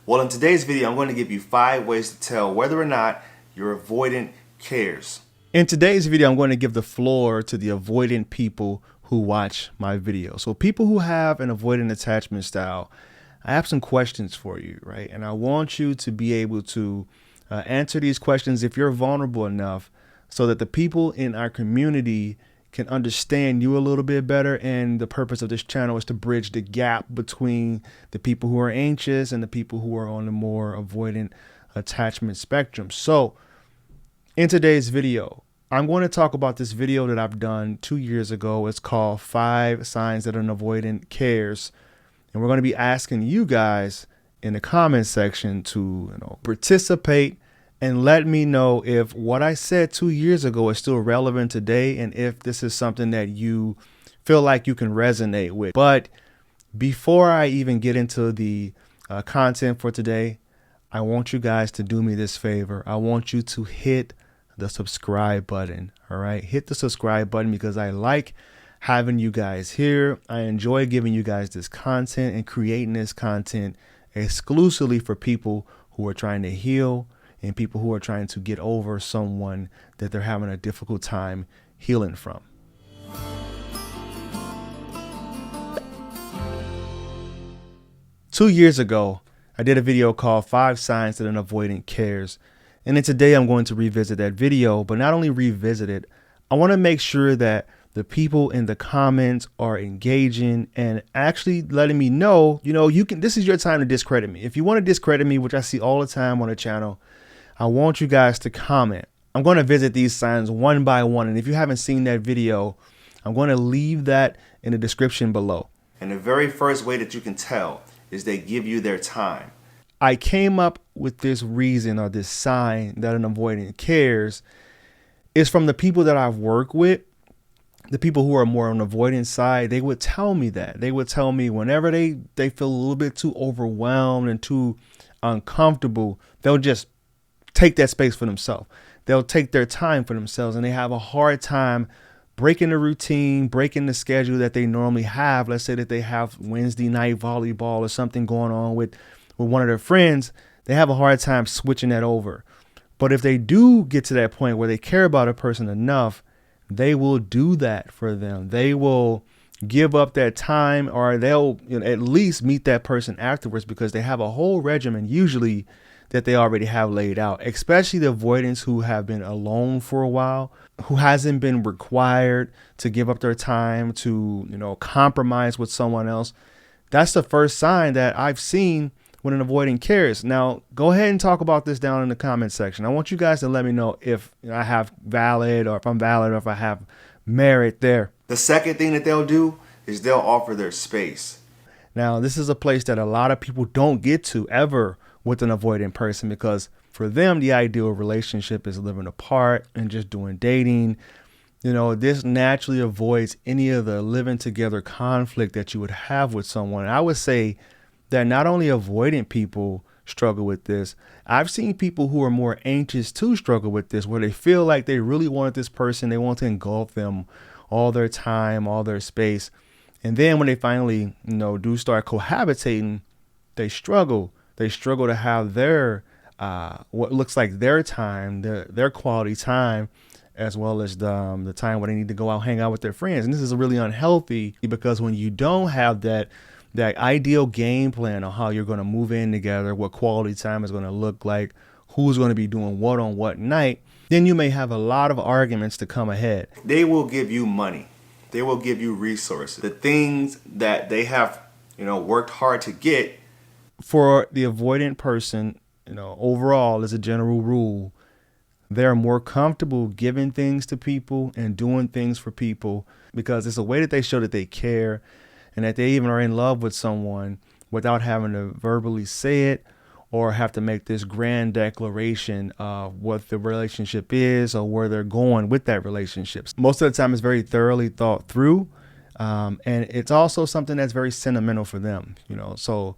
Well, in today's video, I'm going to give you 5 ways to tell whether or not your avoidant cares. In today's video, I'm going to give the floor to the avoidant people who watch my video. So people who have an avoidant attachment style, I have some questions for you, right? And I want you to be able to answer these questions if you're vulnerable enough so that the people in our community can understand you a little bit better. And the purpose of this channel is to bridge the gap between the people who are anxious and the people who are on the more avoidant attachment spectrum. So in today's video, I'm going to talk about this video that I've done 2 years ago. It's called 5 Signs That an Avoidant Cares. And we're going to be asking you guys in the comment section to participate and let me know if what I said 2 years ago is still relevant today and if this is something that you feel like you can resonate with. But before I even get into the content for today, I want you guys to do me this favor. I want you to hit the subscribe button. All right. Hit the subscribe button because I like having you guys here. I enjoy giving you guys this content and creating this content exclusively for people who are trying to heal and people who are trying to get over someone that they're having a difficult time healing from. Two years ago, I did a video called 5 Signs That an Avoidant Cares. And then today I'm going to revisit that video, but not only revisit it, I want to make sure that the people in the comments are engaging and actually letting me know, this is your time to discredit me. If you want to discredit me, which I see all the time on the channel, I want you guys to comment. I'm going to visit these signs one by one. And if you haven't seen that video, I'm going to leave that in the description below. And the very first way that you can tell is they give you their time. I came up with this reason or this sign that an avoidant cares is from the people that I've worked with. The people who are more on the avoidant side, they would tell me that. They would tell me whenever they feel a little bit too overwhelmed and too uncomfortable, they'll just take that space for themselves. They'll take their time for themselves, and they have a hard time breaking the routine, breaking the schedule that they normally have. Let's say that they have Wednesday night volleyball or something going on with one of their friends. They have a hard time switching that over. But if they do get to that point where they care about a person enough, they will do that for them. They will give up that time, or they'll at least meet that person afterwards because they have a whole regimen usually that they already have laid out, especially the avoidants who have been alone for a while, who hasn't been required to give up their time to, compromise with someone else. That's the first sign that I've seen when an avoidant cares. Now, go ahead and talk about this down in the comment section. I want you guys to let me know if I have valid or if I'm valid or if I have merit there. The second thing that they'll do is they'll offer their space. Now, this is a place that a lot of people don't get to ever with an avoidant person because for them, the ideal relationship is living apart and just doing dating. This naturally avoids any of the living together conflict that you would have with someone. And I would say that not only avoidant people struggle with this, I've seen people who are more anxious to struggle with this, where they feel like they really want this person. They want to engulf them, all their time, all their space. And then when they finally, do start cohabitating, they struggle. They struggle to have their, what looks like their time, their quality time, as well as the time when they need to go out, hang out with their friends. And this is really unhealthy because when you don't have that ideal game plan on how you're going to move in together, what quality time is going to look like, who's going to be doing what on what night, then you may have a lot of arguments to come ahead. They will give you money. They will give you resources. The things that they have, worked hard to get. For the avoidant person, overall, as a general rule, they're more comfortable giving things to people and doing things for people because it's a way that they show that they care and that they even are in love with someone without having to verbally say it or have to make this grand declaration of what the relationship is or where they're going with that relationship. Most of the time it's very thoroughly thought through. And it's also something that's very sentimental for them, So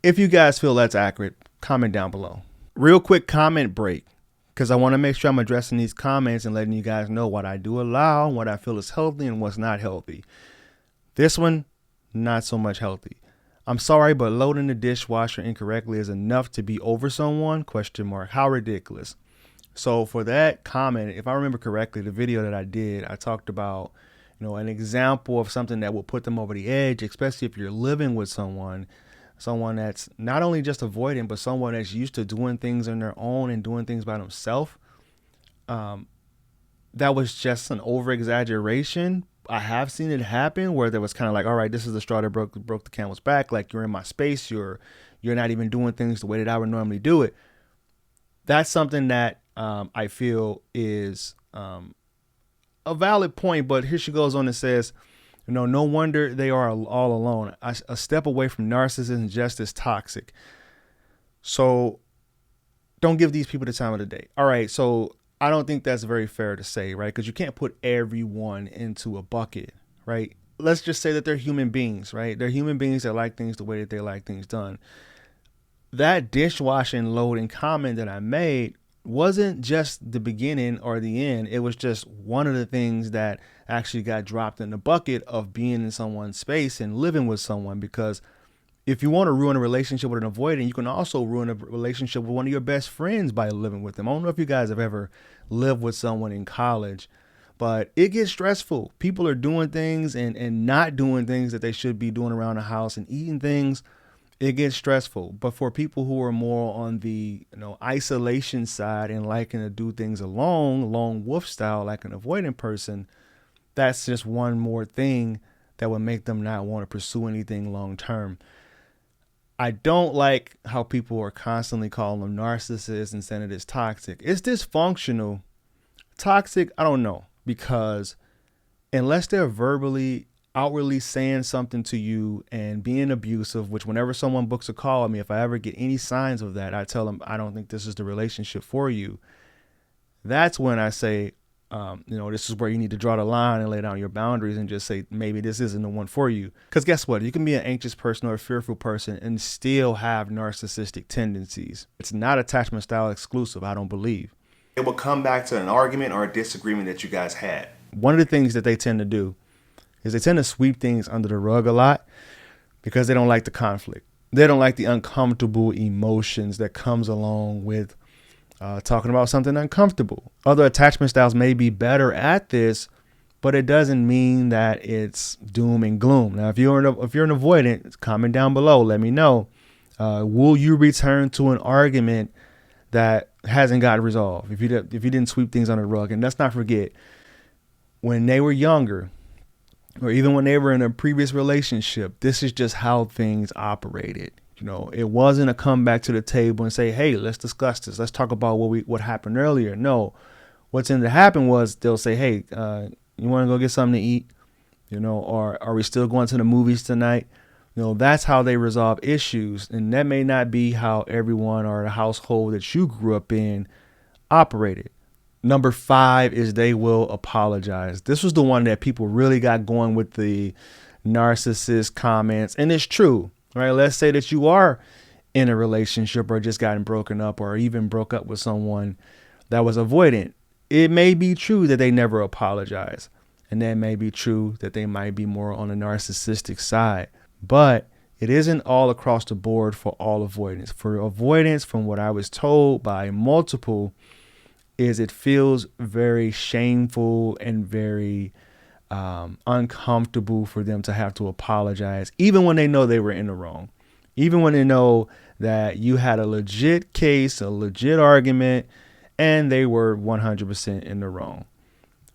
if you guys feel that's accurate, comment down below. Real quick comment break, because I want to make sure I'm addressing these comments and letting you guys know what I do allow, what I feel is healthy and what's not healthy. This one, not so much healthy. I'm sorry, but loading the dishwasher incorrectly is enough to be over someone? Question mark. How ridiculous. So for that comment, if I remember correctly, the video that I did, I talked about, an example of something that will put them over the edge, especially if you're living with someone that's not only just avoidant, but someone that's used to doing things on their own and doing things by themselves. That was just an over exaggeration. I have seen it happen where there was kind of like, all right, this is the straw that broke the camel's back. Like, you're in my space. You're not even doing things the way that I would normally do it. That's something that I feel is a valid point. But here she goes on and says, no wonder they are all alone. A step away from narcissism just as toxic. So don't give these people the time of the day. All right, so I don't think that's very fair to say, right? Because you can't put everyone into a bucket, right? Let's just say that they're human beings, right? They're human beings that like things the way that they like things done. That dishwashing loading comment that I made wasn't just the beginning or the end. It was just one of the things that actually got dropped in the bucket of being in someone's space and living with someone. Because if you want to ruin a relationship with an avoidant, you can also ruin a relationship with one of your best friends by living with them. I don't know if you guys have ever lived with someone in college, but it gets stressful. People are doing things and not doing things that they should be doing around the house and eating things. It gets stressful. But for people who are more on the isolation side and liking to do things alone, lone wolf style, like an avoidant person, that's just one more thing that would make them not want to pursue anything long term. I don't like how people are constantly calling them narcissists and saying it is toxic. It's dysfunctional. Toxic, I don't know, because unless they're outwardly saying something to you and being abusive, which whenever someone books a call with me, if I ever get any signs of that, I tell them I don't think this is the relationship for you. That's when I say, this is where you need to draw the line and lay down your boundaries and just say, maybe this isn't the one for you. Because guess what? You can be an anxious person or a fearful person and still have narcissistic tendencies. It's not attachment style exclusive, I don't believe. It will come back to an argument or a disagreement that you guys had. One of the things that they tend to do is they tend to sweep things under the rug a lot because they don't like the conflict. They don't like the uncomfortable emotions that comes along with talking about something uncomfortable. Other attachment styles may be better at this, but it doesn't mean that it's doom and gloom. Now, if you're an avoidant, comment down below. Let me know. Will you return to an argument that hasn't got resolved if you didn't sweep things under the rug? And let's not forget, when they were younger, or even when they were in a previous relationship, this is just how things operated. It wasn't a come back to the table and say, hey, let's discuss this. Let's talk about what happened earlier. No, what's ended to happen was they'll say, hey, you want to go get something to eat? Or are we still going to the movies tonight? That's how they resolve issues. And that may not be how everyone or the household that you grew up in operated. Number 5 is they will apologize. This was the one that people really got going with the narcissist comments. And it's true. Right, let's say that you are in a relationship or just gotten broken up or even broke up with someone that was avoidant. It may be true that they never apologize. And that may be true that they might be more on the narcissistic side. But it isn't all across the board for all avoidance. For avoidance, from what I was told by multiple, is it feels very shameful and very uncomfortable for them to have to apologize, even when they know they were in the wrong, even when they know that you had a legit case, a legit argument, and they were 100% in the wrong.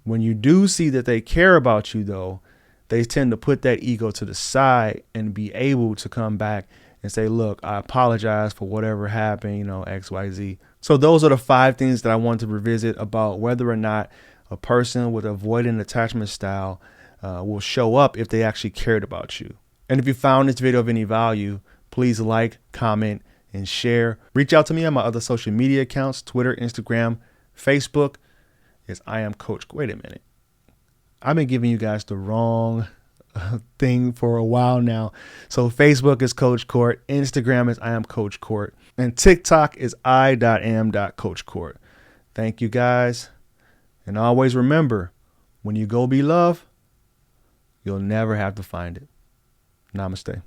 When you do see that they care about you, though, they tend to put that ego to the side and be able to come back and say, look, I apologize for whatever happened, X, Y, Z. So those are the 5 things that I want to revisit about whether or not a person with avoidant attachment style will show up if they actually cared about you. And if you found this video of any value, please like, comment, and share. Reach out to me on my other social media accounts, Twitter, Instagram, Facebook. Yes, I am Coach. Wait a minute. I've been giving you guys the wrong thing for a while now. So Facebook is Coach Court. Instagram is I am Coach Court. And TikTok is I.am.CoachCourt. Thank you guys. And always remember, when you go be love, you'll never have to find it. Namaste.